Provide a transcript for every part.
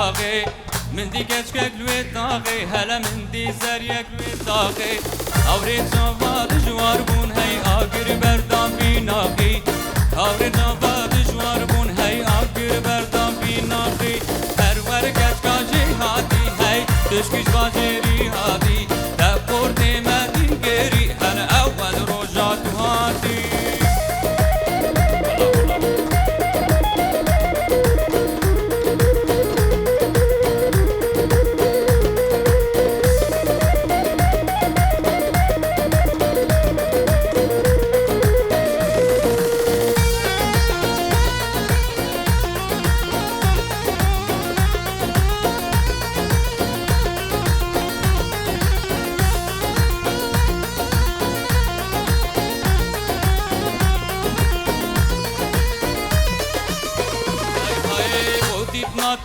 داغي من دي كشكك لوي داغي هلا من دي زريك لوي داغي هاوري جواد جوار بون هي آگر بردام بی ناغي هاوري جواد جوار بون هي آگر بردام بی ناغي هر ور کشکا جهادی هی دشکش باجری هادی دبور دیمدین گری هر اول روزات هادی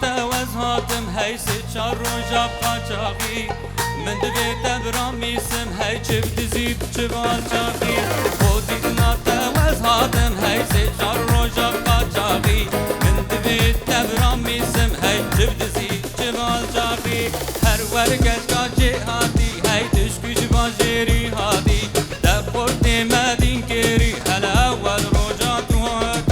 توز هاتم هی سه چار روزا قاچاقی من دوید ابرامی سم هی چه بدزید چه والچاقی خودید ما توز هاتم هی سه چار روزا قاچاقی من دوید ابرامی سم هی چه بدزید چه والچاقی هر ورگش کا جهادی هی دشکش باجری هادی دبور دیمدین کری هل اول روزا تو هادی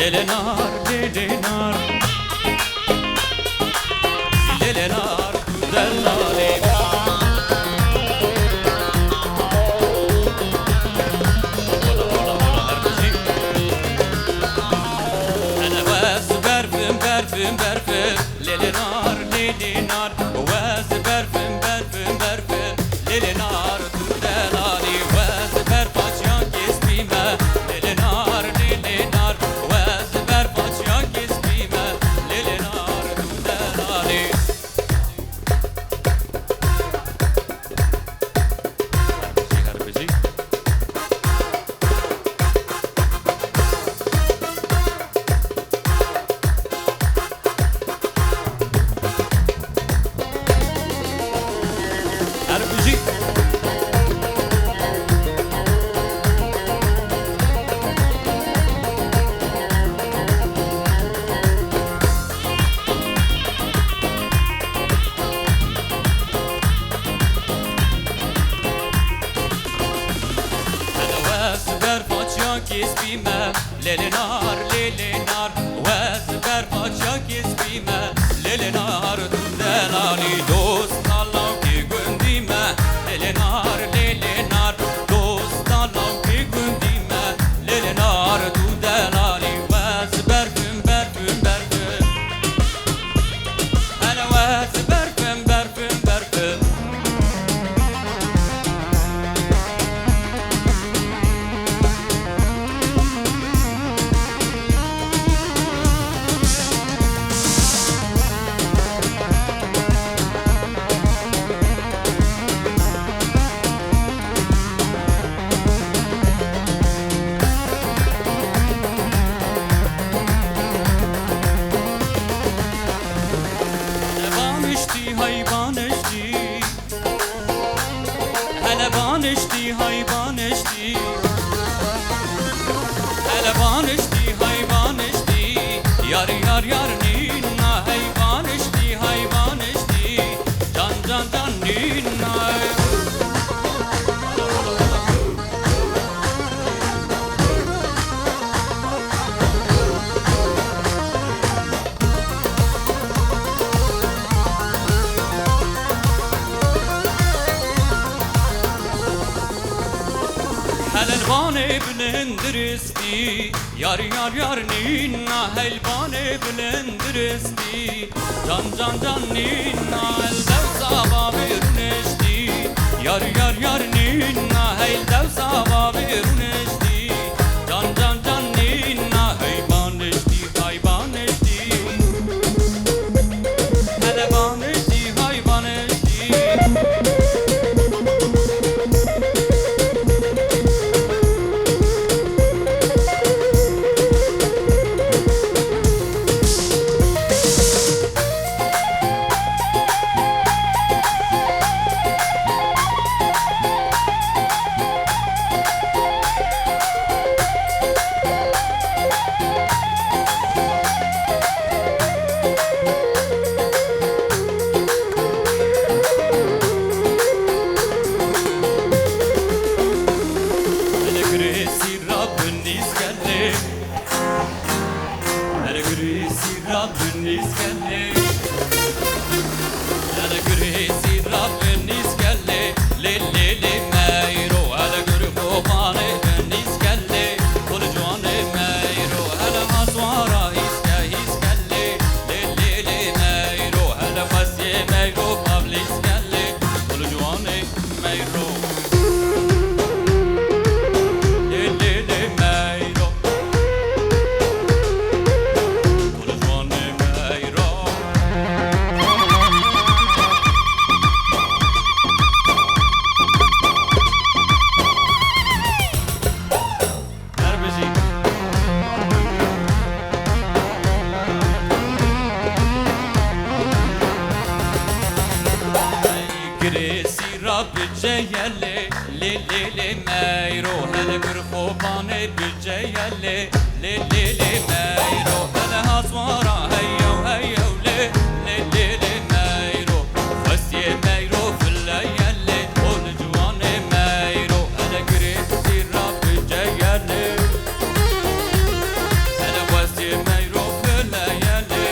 Lelenar, lelenar, lelenar, dellale. Ana was berfim, berfim, berfim, lelenar, lelenar, was berfim, berfim, berfim, lelenar, dellale, was berfacyan kesmime, lelenar, lelenar. Kesbime, lelenar, lelenar, waz berfaça kesbime, lelenar, delali dost Allah ki gündime, lelenar, lelenar, dost Allah ki gündime, lelenar, delali waz berfim, berfim, berfim, ana waz berfim, berfim, berfim. hayvanışti Hayvanışti hayvanışti Yar yar yar ninna hayvanışti hayvanışti Can can can ninna Helvane blendiristi Yar yar yar ninna Helvane blendiristi Can can can ninna Elde sabah bir neşti Yar yar yar ninna گریسی را بجه لی لی لی لی میرو هل برخوبانه بجه لی لی لی لی میرو هل هاسوارا هیو هیو لی لی لی لی میرو فستی میرو فلیلی اول جوان میرو هل گریسی را بجه لی هل وستی میرو فلیلی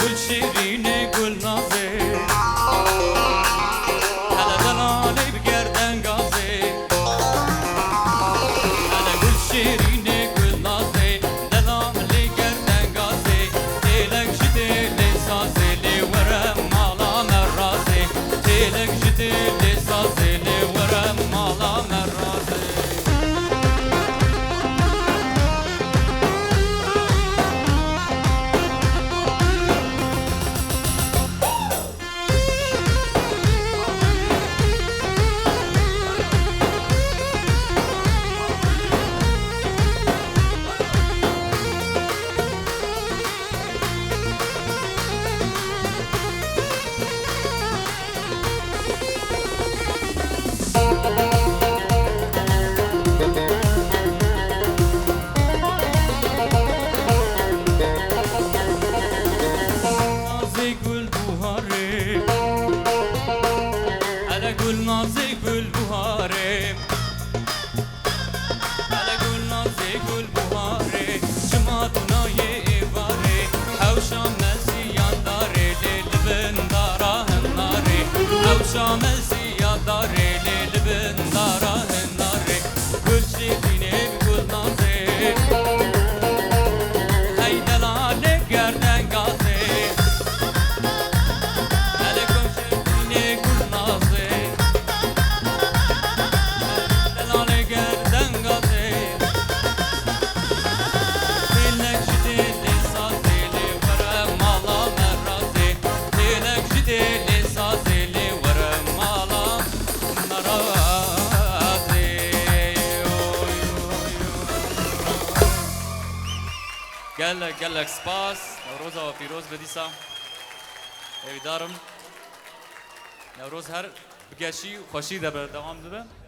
گل شیرینه گل نازه هلا دلالی بگردن گازه هلا گل شیرینه گل نازه دلالی گردن گازه تیلک جده لی سازه لی ورم مالا مرازه تیلک جده لی سازه لی ورم مالا مرازه گل نازی گل بهاره الا گل نازی گل بهاره شما دنای ایواره حوشا مزیان داره لیل بن دارا هناره حوشا مزیان داره لیل بن دارا هناره گل شیرینه گل نازی ای دلاله گردن گازه الا گل شیرینه گل نازی قال لك سباس نوروز و پیروز بدیسا ایدارم نوروز هر بگشی خوشی ده بر دوام ده